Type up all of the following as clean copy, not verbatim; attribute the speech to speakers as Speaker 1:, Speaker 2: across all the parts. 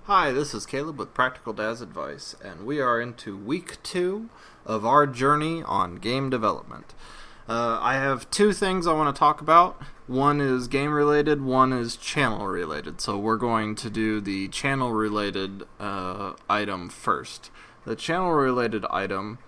Speaker 1: Hi, this is Caleb with Practical Daz Advice, and we are into week 2 of our journey on game development. I have two things I want to talk about. One is game related, one is channel related. So we're going to do the channel related item first. The channel related item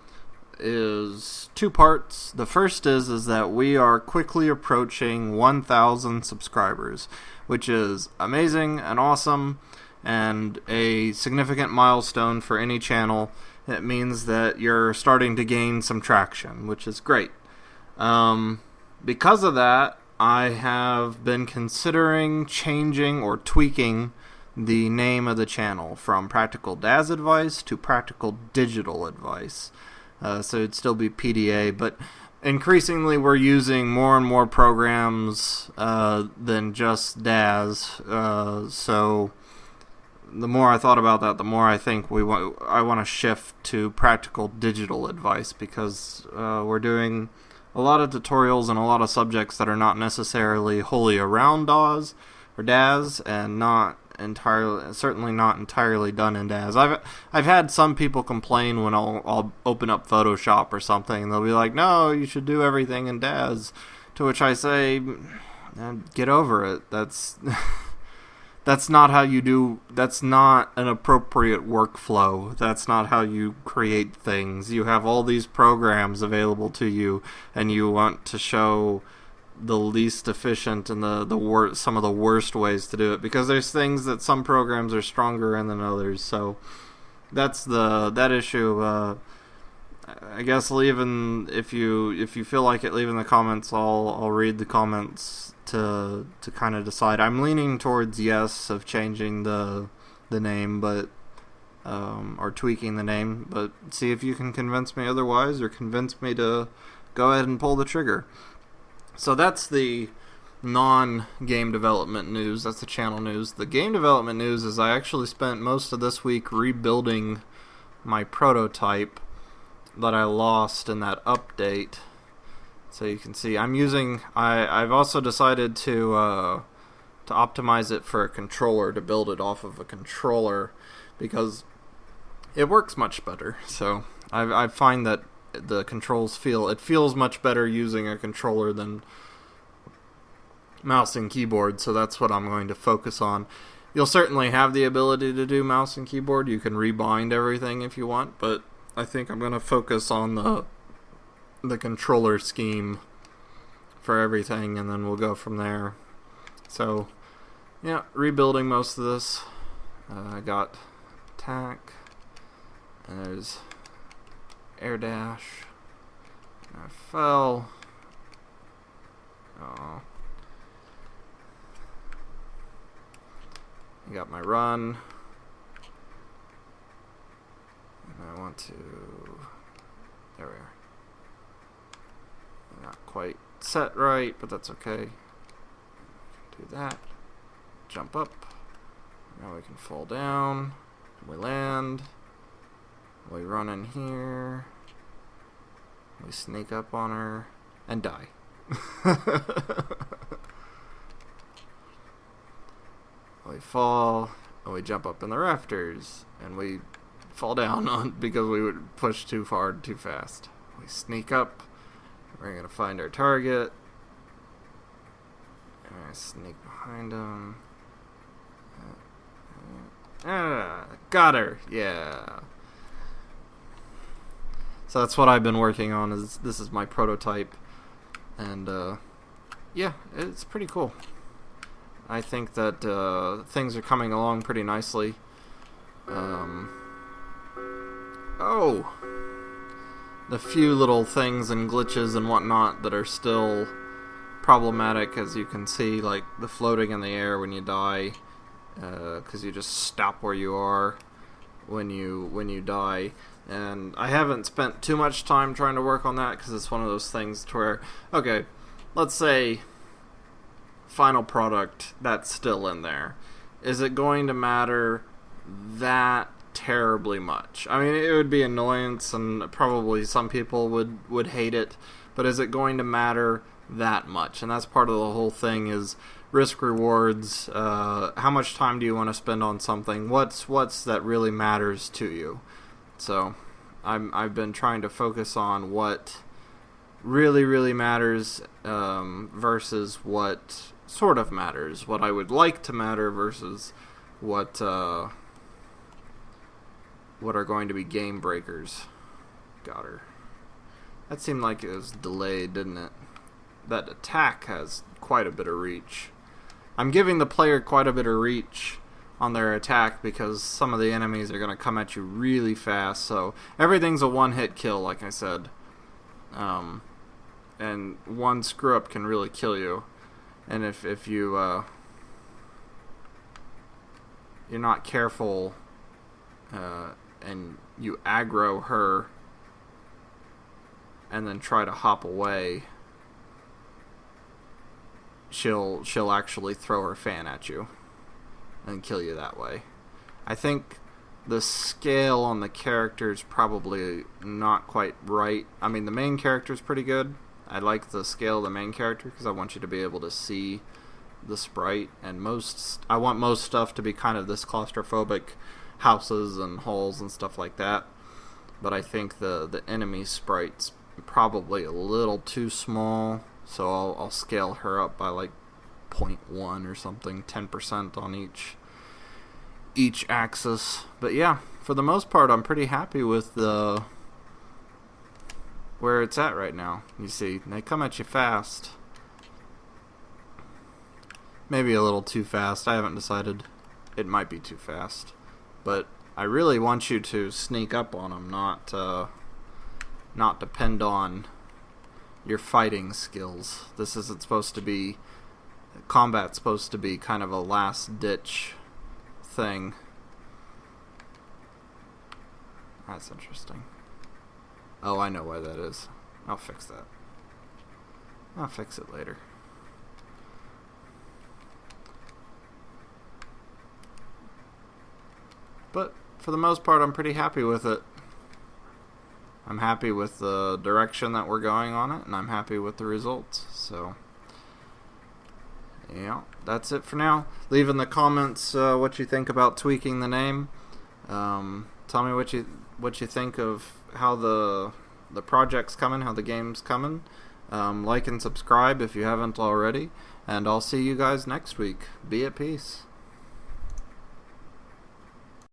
Speaker 1: is two parts. The first is that we are quickly approaching 1,000 subscribers, which is amazing and awesome and a significant milestone for any channel. It means that you're starting to gain some traction, which is great. Because of that, I have been considering changing or tweaking the name of the channel from Practical Daz Advice to Practical Digital Advice. So it'd still be PDA, but increasingly we're using more and more programs than just Daz. So the more I thought about that, the more I think I want to shift to Practical Digital Advice, because we're doing a lot of tutorials and a lot of subjects that are not necessarily wholly around Daz, and certainly not entirely done in Daz. I've had some people complain when I'll open up Photoshop or something, and they'll be like, "No, you should do everything in Daz." To which I say, "Get over it. That's not how you do. That's not an appropriate workflow. That's not how you create things. You have all these programs available to you, and you want to show the least efficient and some of the worst ways to do it, because there's things that some programs are stronger in than others." So that's that issue. I guess if you feel like it, leave in the comments. I'll read the comments to kind of decide. I'm leaning towards yes of changing the name, but or tweaking the name, but see if you can convince me otherwise, or convince me to go ahead and pull the trigger. So that's the non-game development news. That's the channel news. The game development news is I actually spent most of this week rebuilding my prototype that I lost in that update. So you can see I've also decided to optimize it for a controller, to build it off of a controller, because it works much better. So I find that the controls feels much better using a controller than mouse and keyboard, so that's what I'm going to focus on. You'll certainly have the ability to do mouse and keyboard. You can rebind everything if you want, but I think I'm going to focus on the controller scheme for everything, and then we'll go from there. So yeah, rebuilding most of this. I got attack, and there's air dash. I fell. Oh. I got my run. And I want to. There we are. Not quite set right, but that's okay. Do that. Jump up. Now we can fall down. We land. We run in here. We sneak up on her and die. We fall, and we jump up in the rafters, and we fall down because we would push too far too fast. We sneak up. We're going to find our target. And I sneak behind him. Got her. Yeah. So that's what I've been working on. This is my prototype, and yeah, it's pretty cool. I think that things are coming along pretty nicely. The few little things and glitches and whatnot that are still problematic, as you can see, like the floating in the air when you die, because you just stop where you are when you die. And I haven't spent too much time trying to work on that, because it's one of those things to where, okay, let's say final product, that's still in there. Is it going to matter that terribly much? I mean, it would be annoyance, and probably some people would hate it, but is it going to matter that much? And that's part of the whole thing, is risk rewards. How much time do you want to spend on something? What's that really matters to you? So I've been trying to focus on what really matters versus what sort of matters. What I would like to matter versus what are going to be game breakers. Got her. That seemed like it was delayed, didn't it? That attack has quite a bit of reach. I'm giving the player quite a bit of reach on their attack because some of the enemies are going to come at you really fast. So everything's a one-hit kill, like I said. And one screw-up can really kill you. And if you you're not careful and you aggro her and then try to hop away, she'll actually throw her fan at you and kill you that way. I think the scale on the character is probably not quite right. I mean, the main character is pretty good. I like the scale of the main character because I want you to be able to see the sprite, and I want most stuff to be kind of this claustrophobic, houses and halls and stuff like that. But I think the enemy sprite's probably a little too small, so I'll scale her up by like 0.1 or something, 10% on each axis. But yeah, for the most part, I'm pretty happy with where it's at right now. You see, they come at you fast. Maybe a little too fast. I haven't decided. It might be too fast. But I really want you to sneak up on them, not depend on your fighting skills. This isn't supposed to be... Combat's supposed to be kind of a last-ditch thing. That's interesting. Oh, I know why that is. I'll fix that. I'll fix it later. But for the most part, I'm pretty happy with it. I'm happy with the direction that we're going on it, and I'm happy with the results. So, yeah, that's it for now. Leave in the comments what you think about tweaking the name. Tell me what you think of how the project's coming, how the game's coming. Like and subscribe if you haven't already, and I'll see you guys next week. Be at peace.